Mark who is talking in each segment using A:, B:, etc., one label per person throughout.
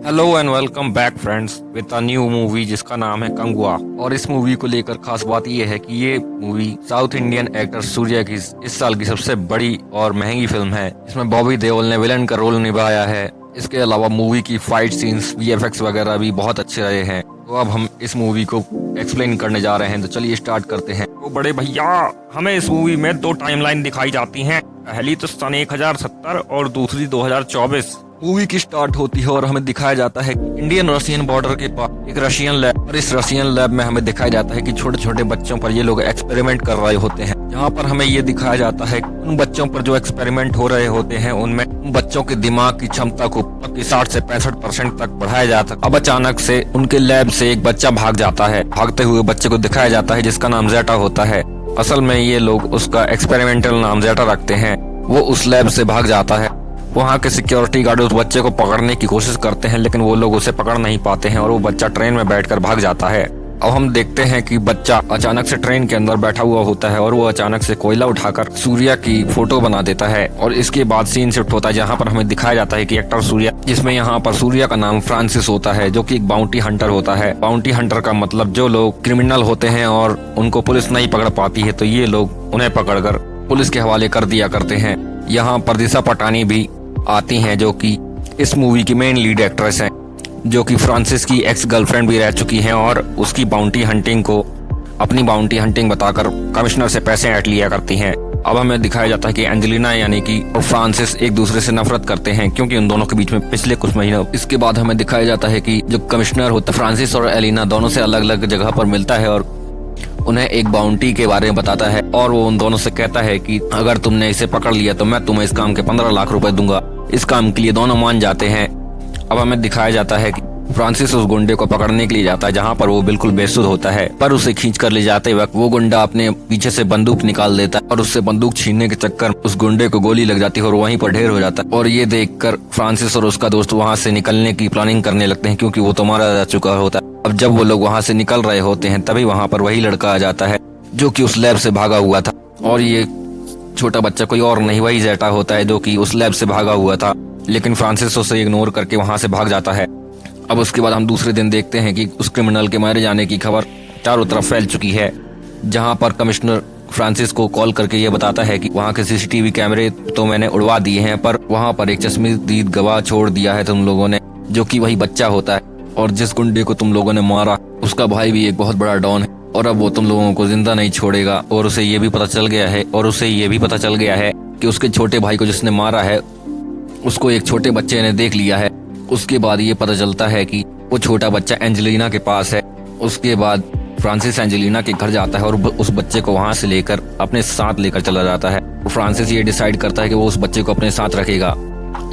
A: Hello and welcome back friends with a new movie जिसका नाम है कंगुआ। और इस मूवी को लेकर खास बात यह है कि ये movie south Indian actor Surya की इस साल की सबसे बड़ी और महंगी फिल्म है। इसमें बॉबी देओल ने विलन का रोल निभाया है। इसके अलावा मूवी की फाइट सीन्स वीएफएक्स वगैरह भी बहुत अच्छे रहे हैं। तो अब हम इस मूवी को एक्सप्लेन करने जा रहे हैं, तो चलिए स्टार्ट करते हैं। तो बड़े भैया, हमें इस मूवी में दो टाइमलाइन दिखाई जाती हैं। पहली तो सन 1070 और दूसरी 2024। मूवी की स्टार्ट होती है और हमें दिखाया जाता है इंडियन रशियन बॉर्डर के पास एक रशियन लैब, और इस रशियन लैब में हमें दिखाया जाता है कि छोटे छोटे बच्चों पर ये लोग एक्सपेरिमेंट कर रहे होते हैं। जहाँ पर हमें ये दिखाया जाता है उन बच्चों पर जो एक्सपेरिमेंट हो रहे होते हैं उनमें उन बच्चों के दिमाग की क्षमता को 60 से 65% तक बढ़ाया जाता है। अब अचानक से उनके लैब से एक बच्चा भाग जाता है। भागते हुए बच्चे को दिखाया जाता है जिसका नाम जेटा होता है। असल में ये लोग उसका एक्सपेरिमेंटल नाम जेटा रखते हैं। वो उस लैब से भाग जाता है। वहाँ के सिक्योरिटी गार्ड उस बच्चे को पकड़ने की कोशिश करते हैं, लेकिन वो लोग उसे पकड़ नहीं पाते हैं और वो बच्चा ट्रेन में बैठकर भाग जाता है। अब हम देखते हैं कि बच्चा अचानक से ट्रेन के अंदर बैठा हुआ होता है और वो अचानक से कोयला उठाकर सूर्या की फोटो बना देता है। और इसके बाद सीन शिफ्ट होता है जहाँ पर हमें दिखाया जाता है कि एक्टर सूर्या, जिसमें यहाँ पर सूर्या का नाम फ्रांसिस होता है, जो कि एक बाउंटी हंटर होता है। बाउंटी हंटर का मतलब जो लोग क्रिमिनल होते हैं और उनको पुलिस नहीं पकड़ पाती है, तो ये लोग उन्हें पकड़कर पुलिस के हवाले कर दिया करते हैं। यहाँ पर दिशा पटानी भी आती हैं, जो कि इस मूवी की मेन लीड एक्ट्रेस हैं, जो कि फ्रांसिस की एक्स गर्लफ्रेंड भी रह चुकी हैं और उसकी बाउंटी हंटिंग को अपनी बाउंटी हंटिंग बताकर कमिश्नर से पैसे ऐंठ लिया करती हैं। अब हमें दिखाया जाता है कि एंजेलिना यानी कि और फ्रांसिस एक दूसरे से नफरत करते हैं, क्योंकि उन दोनों के बीच में पिछले कुछ महीनों। इसके बाद हमें दिखाया जाता है कि जो कमिश्नर होता है फ्रांसिस और एलिना दोनों से अलग अलग जगह पर मिलता है और उन्हें एक बाउंटी के बारे में बताता है। और वो उन दोनों से कहता है कि अगर तुमने इसे पकड़ लिया तो मैं तुम्हें इस काम के 15 लाख रुपए दूंगा। इस काम के लिए दोनों मान जाते हैं। अब हमें दिखाया जाता है कि फ्रांसिस उस गुंडे को पकड़ने के लिए जाता है, जहाँ पर वो बिल्कुल बेसुध होता है। पर उसे खींच कर ले जाते वक्त वो गुंडा अपने पीछे से बंदूक निकाल देता है और उससे बंदूक छीनने के चक्कर उस गुंडे को गोली लग जाती है और वहीं पर ढेर हो जाता है। और ये देखकर फ्रांसिस और उसका दोस्त वहाँ से निकलने की प्लानिंग करने लगते हैं, क्योंकि वो तो मारा जा चुका होता है। अब जब वो लोग वहाँ से निकल रहे होते हैं तभी वहाँ पर वही लड़का आ जाता है जो कि उस लैब से भागा हुआ था। और ये छोटा बच्चा कोई और नहीं, वही जेटा होता है जो कि उस लैब से भागा हुआ था, लेकिन फ्रांसिस उसे इग्नोर करके वहाँ से भाग जाता है। अब उसके बाद हम दूसरे दिन देखते हैं कि उस क्रिमिनल के मारे जाने की खबर चारों तरफ फैल चुकी है, जहाँ पर कमिश्नर फ्रांसिस को कॉल करके ये बताता है कि वहाँ के सीसीटीवी कैमरे तो मैंने उड़वा दिए हैं, पर वहाँ पर एक चश्मदीद गवाह छोड़ दिया है तुम लोगों ने, जो कि वही बच्चा होता है। और जिस गुंडे को तुम लोगों ने मारा उसका भाई भी एक बहुत बड़ा डॉन है और अब वो तुम लोगों को जिंदा नहीं छोड़ेगा। और उसे ये भी पता चल गया है कि उसके छोटे भाई को जिसने मारा है उसको एक छोटे बच्चे ने देख लिया है। उसके बाद ये पता चलता है कि वो छोटा बच्चा एंजेलिना के पास है। उसके बाद फ्रांसिस एंजेलिना के घर जाता है और उस बच्चे को वहां से लेकर अपने साथ लेकर चला जाता है। फ्रांसिस ये डिसाइड करता है कि वो उस बच्चे को अपने साथ रखेगा,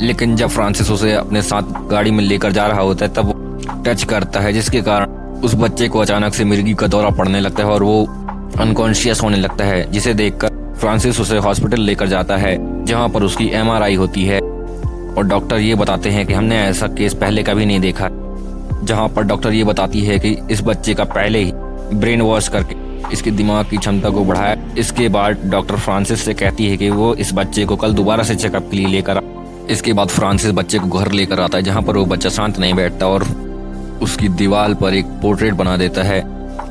A: लेकिन जब फ्रांसिस उसे अपने साथ गाड़ी में लेकर जा रहा होता है तब वो टच करता है, जिसके कारण उस बच्चे को अचानक से मिर्गी का दौरा पड़ने लगता है और वो अनकॉन्शियस होने लगता है, जिसे देखकर फ्रांसिस उसे हॉस्पिटल लेकर जाता है, जहां पर उसकी एमआरआई होती है। और डॉक्टर ये बताते हैं कि हमने ऐसा केस पहले कभी नहीं देखा, जहां पर डॉक्टर ये बताती है कि इस बच्चे का पहले ही ब्रेन वॉश करके इसके दिमाग की क्षमता को बढ़ाया। इसके बाद डॉक्टर फ्रांसिस से कहती है कि वो इस बच्चे को कल दोबारा से चेकअप के लिए लेकर आ। इसके बाद फ्रांसिस बच्चे को घर लेकर आता है, जहाँ पर वो बच्चा शांत नहीं बैठता और उसकी दीवार पर एक पोर्ट्रेट बना देता है।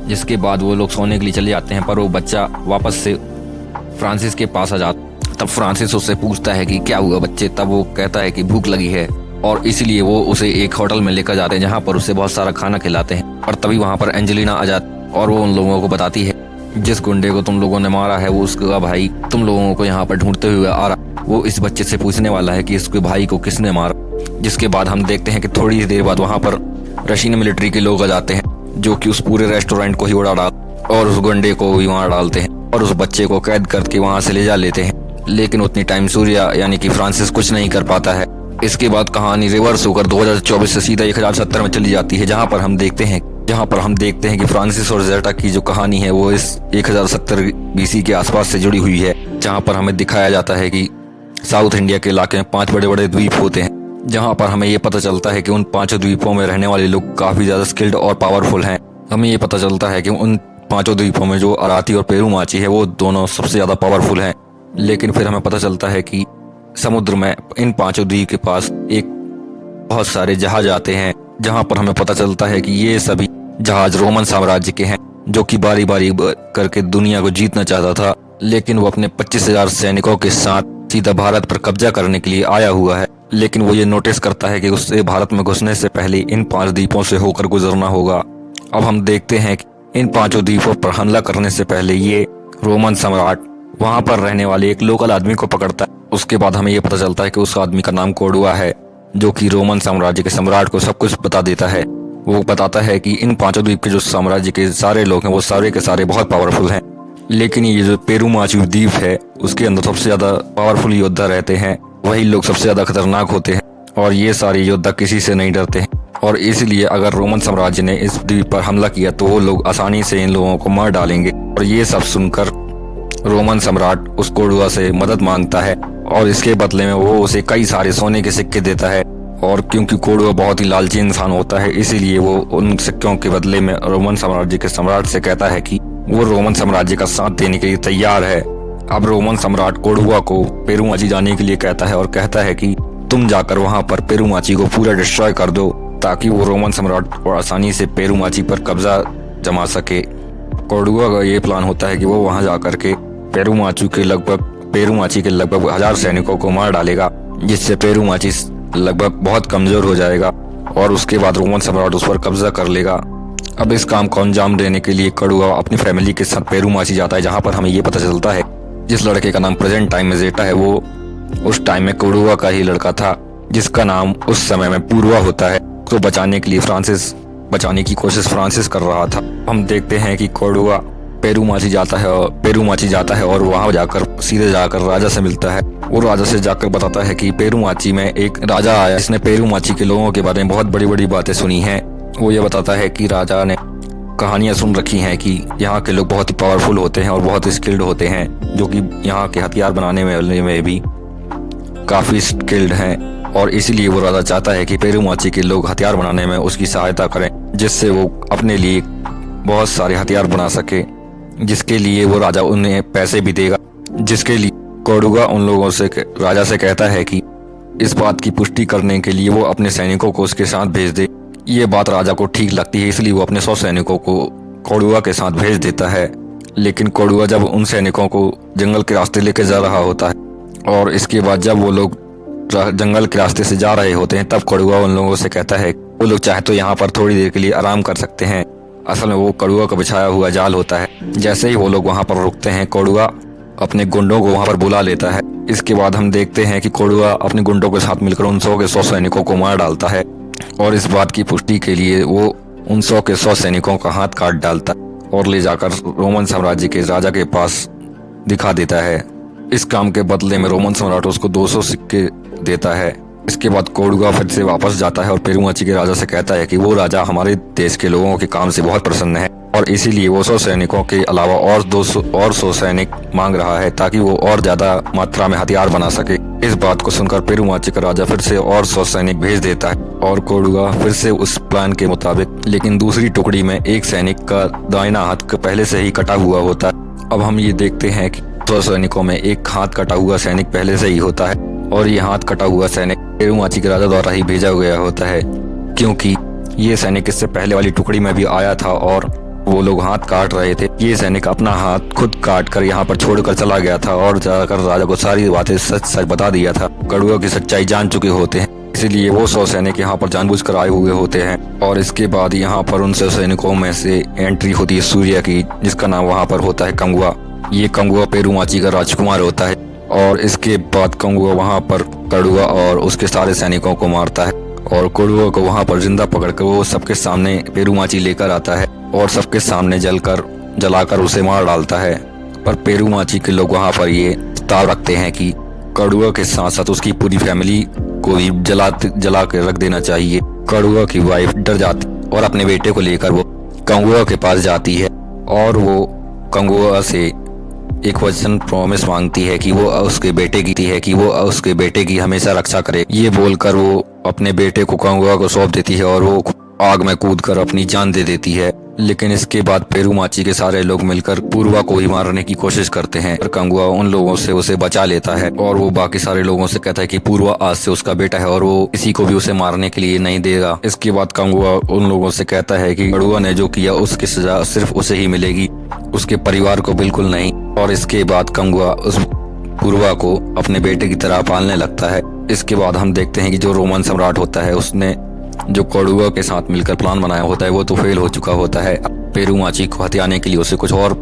A: जिसके बाद वो लोग सोने के लिए चले जाते हैं, पर वो बच्चा वापस से फ्रांसिस के पास आ जाता। तब फ्रांसिस उससे पूछता है कि क्या हुआ बच्चे। तब वो कहता है कि भूख लगी है और इसलिए वो उसे एक होटल में लेकर जाते हैं, जहाँ पर उसे बहुत सारा खाना खिलाते हैं। और तभी वहाँ पर एंजेलिना आ जाती और वो उन लोगों को बताती है जिस गुंडे को तुम लोगों ने मारा है वो उसका भाई तुम लोगों को यहाँ पर ढूंढते हुए आ रहा। वो इस बच्चे से पूछने वाला है कि इसके भाई को किसने मारा। जिसके बाद हम देखते हैं कि थोड़ी देर बाद वहाँ पर रशियन मिलिट्री के लोग आ जाते हैं, जो कि उस पूरे रेस्टोरेंट को ही उड़ा डाल और उस गुंडे को भी वहाँ डालते हैं और उस बच्चे को कैद करके वहाँ से ले जा लेते हैं। लेकिन उतनी टाइम सूर्या यानी कि फ्रांसिस कुछ नहीं कर पाता है। इसके बाद कहानी रिवर्स होकर 2024 से सीधा 1070 में चली जाती है, जहाँ पर हम देखते हैं कि फ्रांसिस और जेटा की जो कहानी है वो इस 1070 बीसी के आसपास से जुड़ी हुई है, जहाँ पर हमें दिखाया जाता है कि साउथ इंडिया के इलाके में 5 बड़े बड़े द्वीप होते हैं, जहाँ पर हमें ये पता चलता है कि उन 5 द्वीपों में रहने वाले लोग काफी ज्यादा स्किल्ड और पावरफुल हैं। हमें ये पता चलता है कि उन 5 द्वीपों में जो अराती और पेरू माची है वो दोनों सबसे ज्यादा पावरफुल हैं। लेकिन फिर हमें पता चलता है कि समुद्र में इन 5 द्वीप के पास एक बहुत सारे जहाज आते हैं, जहाँ पर हमें पता चलता है कि ये सभी जहाज रोमन साम्राज्य के हैं, जो कि बारी बारी करके दुनिया को जीतना चाहता था, लेकिन वो अपने 25,000 सैनिकों के साथ सीधा भारत पर कब्जा करने के लिए आया हुआ है। लेकिन वो ये नोटिस करता है कि उसे भारत में घुसने से पहले इन 5 द्वीपों से होकर गुजरना होगा। अब हम देखते हैं कि इन 5 द्वीपों पर हमला करने से पहले ये रोमन सम्राट वहां पर रहने वाले एक लोकल आदमी को पकड़ता है। उसके बाद हमें ये पता चलता है कि उस आदमी का नाम कोडुआ है, जो कि रोमन साम्राज्य के सम्राट को सब कुछ बता देता है। वो बताता है कि इन 5 द्वीप के जो साम्राज्य के सारे लोग हैं वो सारे के सारे बहुत पावरफुल हैं, लेकिन ये जो पेरुमाचू द्वीप है उसके अंदर सबसे ज्यादा पावरफुल योद्धा रहते हैं, वही लोग सबसे ज्यादा खतरनाक होते हैं और ये सारे योद्धा किसी से नहीं डरते हैं। और इसलिए अगर रोमन साम्राज्य ने इस द्वीप पर हमला किया तो वो लोग आसानी से इन लोगों को मार डालेंगे। और ये सब सुनकर रोमन सम्राट उस कोडुआ से मदद मांगता है और इसके बदले में वो उसे कई सारे सोने के सिक्के देता है। और क्योंकि कोडुआ बहुत ही लालची इंसान होता है, इसीलिए वो उन सिक्कों के बदले में रोमन साम्राज्य के सम्राट से कहता है कि वो रोमन साम्राज्य का साथ देने के लिए तैयार है। अब रोमन सम्राट कोडुआ को पेरुमाची जाने के लिए कहता है और कहता है कि तुम जाकर वहां पर पेरुमाची को पूरा डिस्ट्रॉय कर दो, ताकि वो रोमन सम्राट को आसानी से पेरुमाची पर कब्जा जमा सके। कोडुआ का ये प्लान होता है कि वो वहां जाकर के पेरुमाची के लगभग 1000 सैनिकों को मार डालेगा, जिससे पेरुमाची लगभग बहुत कमजोर हो जाएगा और उसके बाद रोमन सम्राट उस पर कब्जा कर लेगा। अब इस काम को अंजाम देने के लिए कोडुआ अपनी फैमिली के साथ पेरुमाची जाता है, जहाँ पर हमें ये पता चलता है जिस लड़के का नाम प्रेजेंट टाइम में जेटा है वो उस टाइम में कोडुआ का ही लड़का था, जिसका नाम उस समय में पूर्वा होता है। तो बचाने के लिए बचाने की कोशिश फ्रांसिस कर रहा था। हम देखते हैं कि कोडुआ पेरुमाची जाता है और वहां जाकर सीधे जाकर राजा से मिलता है। वो राजा से जाकर बताता है कि पेरुमाची में एक राजा आया जिसने पेरुमाची के लोगों के बारे में बहुत बड़ी बड़ी बातें सुनी हैं। वो ये बताता है कि राजा ने कहानियां सुन रखी हैं कि यहाँ के लोग बहुत ही पावरफुल होते हैं और बहुत स्किल्ड होते हैं, जो कि यहाँ के हथियार बनाने में भी काफी स्किल्ड हैं। और इसीलिए वो राजा चाहता है कि पेरुमाची के लोग हथियार बनाने में उसकी सहायता करें, जिससे वो अपने लिए बहुत सारे हथियार बना सके, जिसके लिए वो राजा उन्हें पैसे भी देगा। जिसके लिए कोडुआ उन लोगों से राजा से कहता है कि इस बात की पुष्टि करने के लिए वो अपने सैनिकों को उसके साथ भेज दे। ये बात राजा को ठीक लगती है, इसलिए वो अपने 100 सैनिकों को कोडुआ के साथ भेज देता है। लेकिन कोडुआ जब उन सैनिकों को जंगल के रास्ते लेकर जा रहा होता है और इसके बाद जब वो लोग जंगल के रास्ते से जा रहे होते हैं, तब कोडुआ उन लोगों से कहता है वो लोग चाहे तो यहाँ पर थोड़ी देर के लिए आराम कर सकते हैं। असल में वो कोडुआ का बिछाया हुआ जाल होता है। जैसे ही वो लोग वहाँ पर रुकते हैं, कोडुआ अपने गुंडों को वहाँ पर बुला लेता है। इसके बाद हम देखते हैं कि कोडुआ अपने गुंडों के साथ मिलकर उन 100 के 100 सैनिकों को मार डालता है और इस बात की पुष्टि के लिए वो उन 100 के 100 सैनिकों का हाथ काट डालता है और ले जाकर रोमन साम्राज्य के राजा के पास दिखा देता है। इस काम के बदले में रोमन सम्राट उसको 200 सिक्के देता है। इसके बाद कोडुआ फिर से वापस जाता है और पेरुमाची के राजा से कहता है कि वो राजा हमारे देश के लोगों के काम से बहुत प्रसन्न है और इसीलिए वो 100 सैनिकों के अलावा और 100 सैनिक मांग रहा है, ताकि वो और ज्यादा मात्रा में हथियार बना सके। इस बात को सुनकर पेरुमाची का राजा फिर से और 100 सैनिक भेज देता है और कोडुआ फिर से उस प्लान के मुताबिक, लेकिन दूसरी टुकड़ी में एक सैनिक का दाहिना हाथ पहले से ही कटा हुआ होता है। अब हम ये देखते हैं कि 100 सैनिकों में एक हाथ कटा हुआ सैनिक पहले से ही होता है और ये हाथ कटा हुआ सैनिक पेरुमाची के राजा द्वारा ही भेजा गया होता है, क्योंकि ये सैनिक इससे पहले वाली टुकड़ी में भी आया था और वो लोग हाथ काट रहे थे। ये सैनिक अपना हाथ खुद काट कर यहाँ पर छोड़कर चला गया था और जाकर राजा को सारी बातें सच सच बता दिया था। कोडुआ की सच्चाई जान चुके होते हैं, इसीलिए वो 100 सैनिक यहाँ पर जानबूझकर आए हुए होते हैं। और इसके बाद यहाँ पर उन 100 सैनिकों में से एंट्री होती है सूर्य की, जिसका नाम वहाँ पर होता है कंगुआ। ये कंगुआ पेरुमाची का राजकुमार होता है और इसके बाद कंगुआ वहाँ पर कोडुआ और उसके सारे सैनिकों को मारता है और कोडुआ को वहाँ पर जिंदा पकड़कर वो सबके सामने पेरुमाची लेकर आता है और सबके सामने जलाकर उसे मार डालता है। पर पेरुमाची के लोग वहाँ पर ये ताव रखते हैं कि कोडुआ के साथ साथ उसकी पूरी फैमिली को भी जला के रख देना चाहिए। कोडुआ की वाइफ डर जाती और अपने बेटे को लेकर वो कंगुआ के पास जाती है और वो कंगुआ से एक वचन प्रॉमिस मांगती है कि वो उसके बेटे की हमेशा रक्षा करे। ये बोलकर वो अपने बेटे को कंगुआ को सौंप देती है और वो आग में कूदकर अपनी जान दे देती है। लेकिन इसके बाद पेरूमाची के सारे लोग मिलकर पूर्वा को ही मारने की कोशिश करते हैं, पर कंगुआ उन लोगों से उसे बचा लेता है और वो बाकी सारे लोगों से कहता है कि पूर्वा आज से उसका बेटा है और वो किसी को भी उसे मारने के लिए नहीं देगा। इसके बाद कंगुआ उन लोगों से कहता है कि कड़ुआ ने जो किया उसकी सजा सिर्फ उसे ही मिलेगी, उसके परिवार को बिल्कुल नहीं। और इसके बाद कंगुआ उस पूर्वा को अपने बेटे की तरह पालने लगता है। इसके बाद हम देखते हैं कि जो रोमन सम्राट होता है उसने जो कड़ुआ के साथ मिलकर प्लान बनाया होता है वो तो फेल हो चुका होता है। पेरूमाची को हथियाने के लिए उसे कुछ और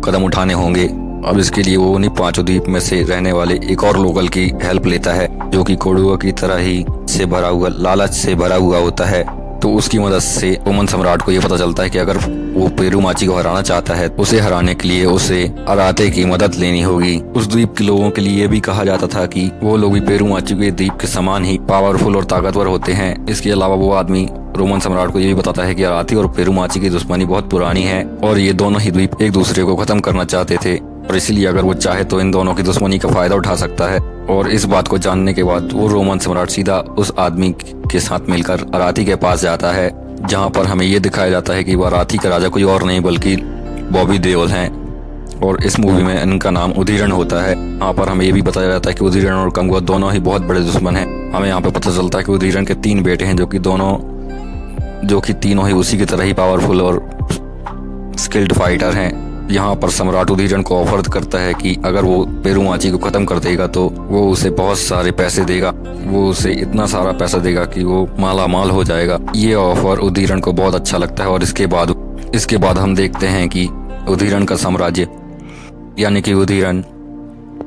A: कदम उठाने होंगे। अब इसके लिए वो उन्हीं 5 द्वीप में से रहने वाले एक और लोकल की हेल्प लेता है जो कि कड़ुआ की तरह ही से भरा हुआ लालच से भरा हुआ होता है। तो उसकी मदद से रोमन सम्राट को ये पता चलता है कि अगर वो पेरूमाची को हराना चाहता है उसे हराने के लिए उसे अराते की मदद लेनी होगी। उस द्वीप के लोगों के लिए भी कहा जाता था कि वो लोग भी पेरूमाची के द्वीप के समान ही पावरफुल और ताकतवर होते हैं। इसके अलावा वो आदमी रोमन सम्राट को ये भी बताता है कि अराती और पेरूमाची की दुश्मनी बहुत पुरानी है और ये दोनों ही द्वीप एक दूसरे को खत्म करना चाहते थे और इसलिए अगर वो चाहे तो इन दोनों की दुश्मनी का फायदा उठा सकता है। और इस बात को जानने के बाद वो रोमन सम्राट सीधा उस आदमी के साथ मिलकर अराती के पास जाता है, जहाँ पर हमें ये दिखाया जाता है कि वो अराती का राजा कोई और नहीं बल्कि बॉबी देओल हैं और इस मूवी में इनका नाम उदीरन होता है। यहाँ पर हमें ये भी बताया जाता है कि उदीरन और कंगुआ दोनों ही बहुत बड़े दुश्मन हैं। हमें यहाँ पे पता चलता है कि उदीरन के 3 बेटे हैं जो कि तीनों ही उसी की तरह ही पावरफुल और स्किल्ड फाइटर हैं। यहाँ पर सम्राट उदीरन को ऑफर करता है कि अगर वो पेरूमाची को खत्म कर देगा तो वो उसे बहुत सारे पैसे देगा, वो उसे इतना सारा पैसा देगा कि वो माला माल हो जाएगा। ये ऑफर उदीरन को बहुत अच्छा लगता है और इसके बाद हम देखते हैं कि उदीरन का साम्राज्य यानी कि उदीरन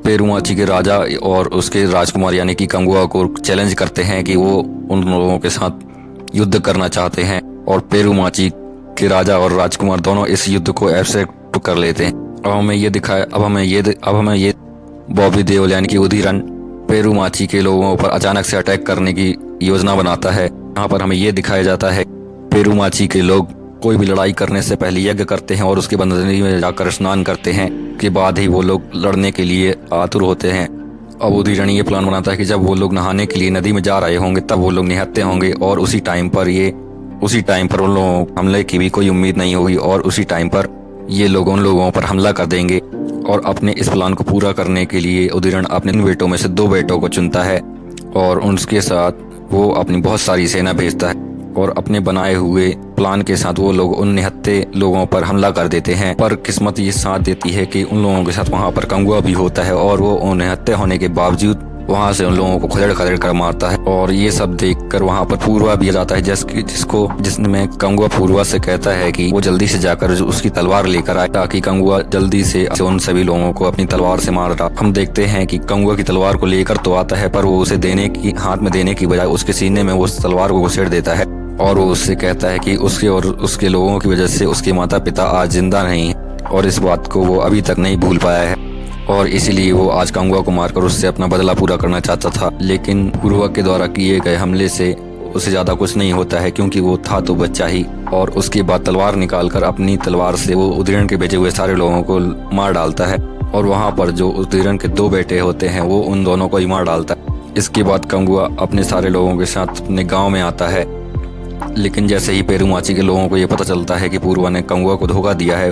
A: पेरूमाची के राजा और उसके राजकुमार यानी कि कंगुआ को चैलेंज करते हैं कि वो उन लोगों के साथ युद्ध करना चाहते हैं और पेरूमाची के राजा और राजकुमार दोनों इस युद्ध को एक्सेप्ट कर लेते हैं। अब हमें ये बॉबी देओल यानी कि उदीरन पेरूमाची के लोगों पर अचानक से अटैक करने की योजना बनाता है। यहाँ पर हमें ये दिखाया जाता है पेरूमाची के लोग कोई भी लड़ाई करने से पहले यज्ञ करते हैं और उसके बाद नदी में जाकर स्नान करते हैं, के बाद ही वो लोग लड़ने के लिए आतुर होते हैं। अब उदीरन ये प्लान बनाता है कि जब वो लोग नहाने के लिए नदी में जा रहे होंगे तब वो लोग निहत्ते होंगे और उसी टाइम पर उन लोगों को हमले की भी कोई उम्मीद नहीं होगी और उसी टाइम पर ये लोग उन लोगों पर हमला कर देंगे। और अपने इस प्लान को पूरा करने के लिए उदीरन अपने 3 बेटों में से 2 बेटों को चुनता है और उनके साथ वो अपनी बहुत सारी सेना भेजता है और अपने बनाए हुए प्लान के साथ वो लोग उन निहत्ते लोगों पर हमला कर देते हैं। पर किस्मत ये साथ देती है कि उन लोगों के साथ वहाँ पर कंगुआ भी होता है और वो उन निहत्ते होने के बावजूद वहाँ से उन लोगों को खदेड़ कर मारता है। और ये सब देखकर वहाँ पर पूर्वा भी आ जाता है जिसमें कंगुआ पूर्वा से कहता है कि वो जल्दी से जाकर उसकी तलवार लेकर आए ताकि कंगुआ जल्दी से उन सभी लोगों को अपनी तलवार से मार डाले। हम देखते हैं कि कंगुआ की तलवार को लेकर तो आता है पर वो उसे हाथ में देने की बजाय उसके सीने में वो उस तलवार को घुसेड़ देता है और वो उससे कहता है कि उसके और उसके लोगों की वजह से उसके माता पिता आज जिंदा नहीं है और इस बात को वो अभी तक नहीं भूल पाया है और इसीलिए वो आज कंगुआ को मारकर उससे अपना बदला पूरा करना चाहता था। लेकिन पूर्वा के द्वारा किए गए हमले से उसे ज्यादा कुछ नहीं होता है क्योंकि वो था तो बच्चा ही। और उसके बाद तलवार निकालकर अपनी तलवार से वो उदीरन के भेजे हुए सारे लोगों को मार डालता है और वहाँ पर जो उदीरन के 2 बेटे होते हैं वो उन दोनों को ही मार डालता है। इसके बाद कंगुआ अपने सारे लोगों के साथ अपने गाँव में आता है, लेकिन जैसे ही पेरूमाची के लोगों को ये पता चलता है कि पूर्वा ने कंगुआ को धोखा दिया है,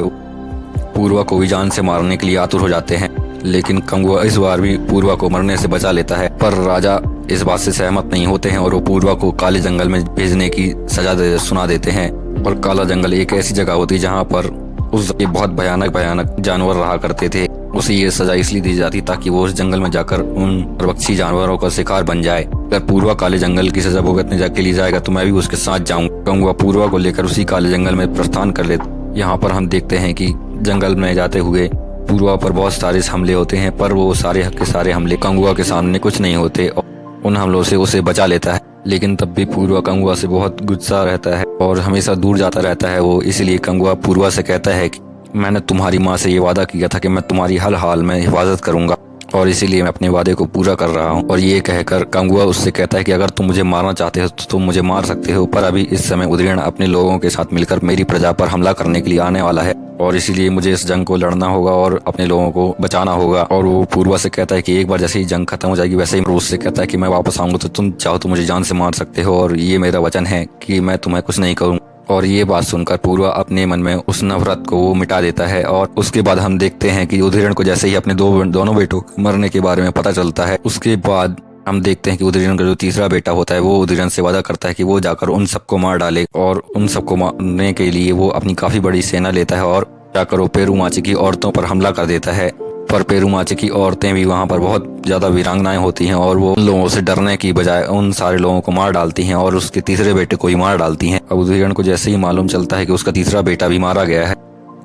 A: पूर्वा को भी जान से मारने के लिए आतुर हो जाते हैं। लेकिन कंगुआ इस बार भी पूर्वा को मरने से बचा लेता है, पर राजा इस बात से सहमत नहीं होते हैं और वो पूर्वा को काले जंगल में भेजने की सजा सुना देते हैं। और काला जंगल एक ऐसी जगह होती है जहाँ पर उसके बहुत भयानक जानवर रहा करते थे। उसे ये सजा इसलिए दी जाती ताकि वो उस जंगल में जाकर उन परवक्षी जानवरों का शिकार बन जाए। अगर पूर्वा काले जंगल की सजा भुगतने के लिए जाएगा तो मैं भी उसके साथ जाऊंगा। कंगुआ पूर्वा को लेकर उसी काले जंगल में प्रस्थान कर लेते। यहाँ पर हम देखते हैं कि जंगल में जाते हुए पूर्वा पर बहुत सारे हमले होते हैं, पर वो सारे के सारे हमले कंगुआ के सामने कुछ नहीं होते और उन हमलों से उसे बचा लेता है। लेकिन तब भी पूर्वा कंगुआ से बहुत गुस्सा रहता है और हमेशा दूर जाता रहता है वो। इसलिए कंगुआ पूर्वा से कहता है कि मैंने तुम्हारी माँ से ये वादा किया था कि मैं तुम्हारी हर हाल में हिफाजत करूंगा और इसीलिए मैं अपने वादे को पूरा कर रहा हूँ। और ये कहकर कंगुआ उससे कहता है कि अगर तुम मुझे मारना चाहते हो तो तुम मुझे मार सकते हो, पर अभी इस समय उदयन अपने लोगों के साथ मिलकर मेरी प्रजा पर हमला करने के लिए आने वाला है और इसीलिए मुझे इस जंग को लड़ना होगा और अपने लोगों को बचाना होगा। और वो पूर्वा से कहता है कि एक बार जैसे ही जंग खत्म हो जाएगी वैसे ही उससे कहता है कि मैं वापस आऊंगा तो तुम चाहो तो मुझे जान से मार सकते हो और ये मेरा वचन है कि मैं तुम्हें कुछ नहीं करूँ। और ये बात सुनकर पूर्वा अपने मन में उस नफरत को वो मिटा देता है। और उसके बाद हम देखते हैं कि उदयन को जैसे ही अपने दोनों बेटों के मरने के बारे में पता चलता है, उसके बाद हम देखते हैं कि उदयन का जो तीसरा बेटा होता है वो उदयन से वादा करता है कि वो जाकर उन सबको मार डाले और उन सबको मारने के लिए वो अपनी काफी बड़ी सेना लेता है और जाकर वो पेरूमाची की औरतों पर हमला कर देता है। पर पेरूमाची की औरतें भी वहां पर बहुत ज्यादा वीरांगनाएं होती हैं और वो उन लोगों से डरने की बजाय उन सारे लोगों को मार डालती हैं और उसके तीसरे बेटे को ही मार डालती हैं। अब उदयन को जैसे ही मालूम चलता है कि उसका तीसरा बेटा भी मारा गया है,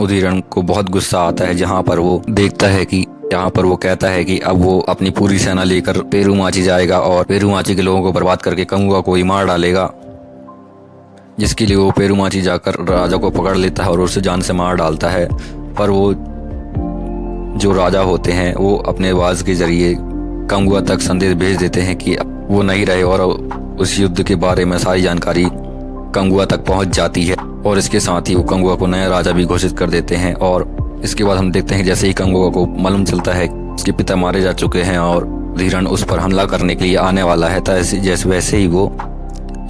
A: उदयन को बहुत गुस्सा आता है, जहाँ पर वो देखता है कि यहाँ पर वो कहता है कि अब वो अपनी पूरी सेना लेकर पेरूमाची जाएगा और पेरूमाची के लोगों को बर्बाद करके कंगुआ को ही मार डालेगा, जिसके लिए वो पेरूमाची जाकर राजा को पकड़ लेता है और उसे जान से मार डालता है। पर वो जो राजा होते हैं वो अपने आवाज के जरिए कंगुआ तक संदेश भेज देते हैं कि वो नहीं रहे और उस युद्ध के बारे में सारी जानकारी कंगुआ तक पहुंच जाती है और इसके साथ ही वो कंगुआ को नया राजा भी घोषित कर देते हैं। और इसके बाद हम देखते हैं जैसे ही कंगुआ को मालूम चलता है उसके पिता मारे जा चुके हैं और उदयन उस पर हमला करने के लिए आने वाला है, जैसे वैसे ही वो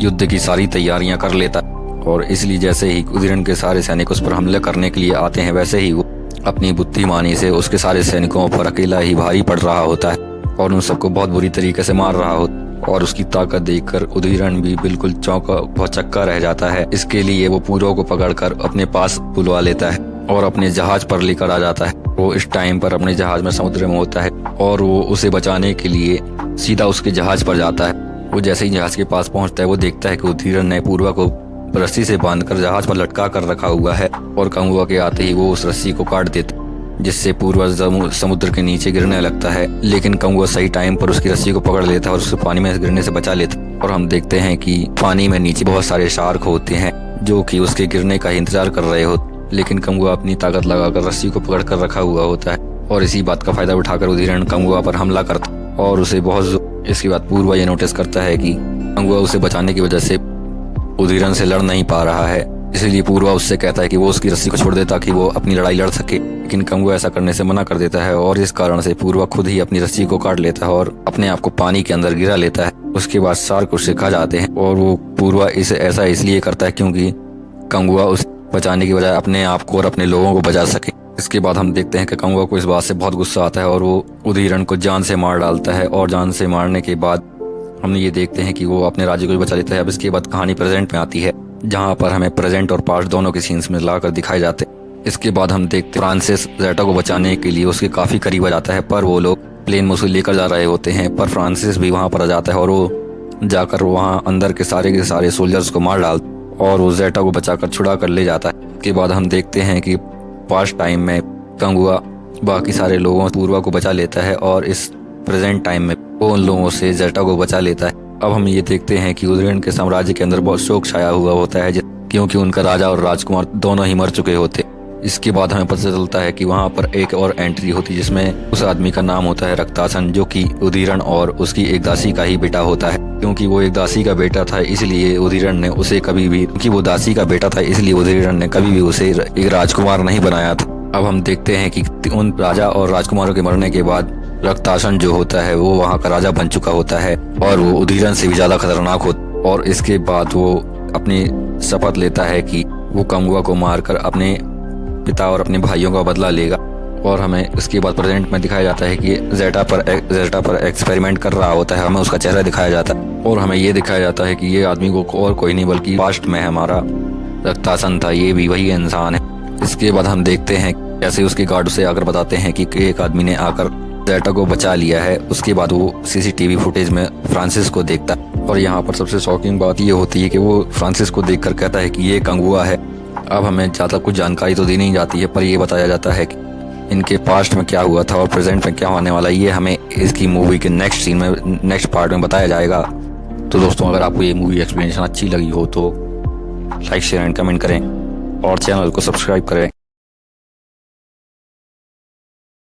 A: युद्ध की सारी तैयारियां कर लेता है। और इसलिए जैसे ही उदयन के सारे सैनिक उस पर हमले करने के लिए आते हैं वैसे ही वो अपनी बुद्धिमानी से उसके सारे सैनिकों पर अकेला ही भारी पड़ रहा होता है और उन सबको बहुत बुरी तरीके से मार रहा होता है। और उसकी ताकत देखकर उदयन भी बिल्कुल चौंका रह जाता है। इसके लिए वो पूर्वा को पकड़कर अपने पास बुलवा लेता है और अपने जहाज पर लेकर आ जाता है। वो इस टाइम पर अपने जहाज में समुद्र में होता है और वो उसे बचाने के लिए सीधा उसके जहाज पर जाता है। वो जैसे ही जहाज के पास पहुंचता है वो देखता है कि उदयन ने पूर्वा को रस्सी से बांधकर जहाज पर लटका कर रखा हुआ है और कंगुआ के आते ही वो उस रस्सी को काट देता है, जिससे पूर्वा समुद्र के नीचे गिरने लगता है। लेकिन कंगुआ सही टाइम पर उसकी रस्सी को पकड़ लेता है और उसे पानी में गिरने से बचा लेता है। और हम देखते हैं कि पानी में नीचे बहुत सारे शार्क होते हैं जो कि उसके गिरने का इंतजार कर रहे होते, लेकिन कंगुआ अपनी ताकत लगाकर रस्सी को पकड़ कर रखा हुआ होता है और इसी बात का फायदा उठाकर उदयन कंगुआ पर हमला करता और उसे बहुत। इसके बाद पूर्वा ये नोटिस करता है कि कंगुआ उसे बचाने की वजह से उदयन से लड़ नहीं पा रहा है, इसलिए पूर्वा उससे कहता है कि वो उसकी रस्सी को छोड़ दे ताकि वो अपनी लड़ाई लड़ सके। लेकिन कंगुआ ऐसा करने से मना कर देता है और इस कारण से पूर्वा खुद ही अपनी रस्सी को काट लेता है और अपने आप को पानी के अंदर गिरा लेता है। उसके बाद शार्क उसे खा जाते हैं और वो पूर्वा इसे ऐसा इसलिए करता है क्योंकि कंगुआ उस बचाने की बजाय अपने आप को और अपने लोगों को बचा सके। इसके बाद हम देखते हैं कि कंगुआ को इस बात से बहुत गुस्सा आता है और वो उदयन को जान से मार डालता है और जान से मारने के बाद हम ये देखते हैं कि वो अपने राज्य को भी बचा लेता है। अब इसके बाद कहानी प्रेजेंट में आती है जहाँ पर हमें प्रेजेंट और पास्ट दोनों के सीन्स में लाकर दिखाए जाते हैं। इसके बाद हम देखते हैं फ्रांसिस ज़ेटा को बचाने के लिए उसके काफी करीब आ जाता है, पर वो लोग प्लेन में उसे लेकर जा रहे होते हैं। पर फ्रांसिस भी वहाँ पर आ जाता है और वो जाकर वहाँ अंदर के सारे सोल्जर्स को मार डालता और वो ज़ेटा को बचाकर छुड़ा कर ले जाता है। इसके बाद हम देखते हैं कि पास्ट टाइम में कंगुआ बाकी सारे लोगों पूर्वा को बचा लेता है और इस प्रेजेंट टाइम में वो उन लोगों से ज़ेटा को बचा लेता है। अब हम ये देखते हैं कि उदयन के साम्राज्य के अंदर बहुत शोक छाया हुआ होता है क्योंकि उनका राजा और राजकुमार दोनों ही मर चुके होते। इसके बाद हमें पता चलता है कि वहाँ पर एक और एंट्री होती है जिसमें उस आदमी का नाम होता है रक्तासन, जो कि उदयन और उसकी एक दासी का ही बेटा होता है। क्योंकि वो एक दासी का बेटा था इसलिए उदयन ने उसे कभी भी उसे एक राजकुमार नहीं बनाया था। अब हम देखते हैं कि उन राजा और राजकुमारों के मरने के बाद रक्तासन जो होता है वो वहाँ का राजा बन चुका होता है और वो उदयन से भी ज्यादा खतरनाक होता। और इसके बाद वो अपनी शपथ लेता है कि वो कंगुआ को मारकर अपने पिता और अपने भाइयों का बदला लेगा। और हमें इसके बाद प्रेजेंट में दिखाया जाता है कि ज़ेटा पर एक्सपेरिमेंट कर रहा होता है। हमें उसका चेहरा दिखाया जाता है और हमें ये दिखाया जाता है कि ये आदमी को और कोई नहीं बल्कि पास्ट में हमारा रक्तासन था, ये भी वही इंसान है। इसके बाद हम देखते हैं कैसे उसके गार्ड से आकर बताते हैं कि एक आदमी ने आकर ज़ेटा को बचा लिया है। उसके बाद वो सीसीटीवी फुटेज में फ्रांसिस को देखता है और यहाँ पर सबसे शॉकिंग बात ये होती है कि वो फ्रांसिस को देखकर कहता है कि ये कंगुआ है। अब हमें ज़्यादा कुछ जानकारी तो दी नहीं जाती है, पर ये बताया जाता है कि इनके पास्ट में क्या हुआ था और प्रेजेंट में क्या होने वाला है, ये हमें इसकी मूवी के नेक्स्ट पार्ट में बताया जाएगा। तो दोस्तों, अगर आपको ये मूवी एक्सप्लेनेशन अच्छी लगी हो तो लाइक शेयर एंड कमेंट करें और चैनल को सब्सक्राइब करें।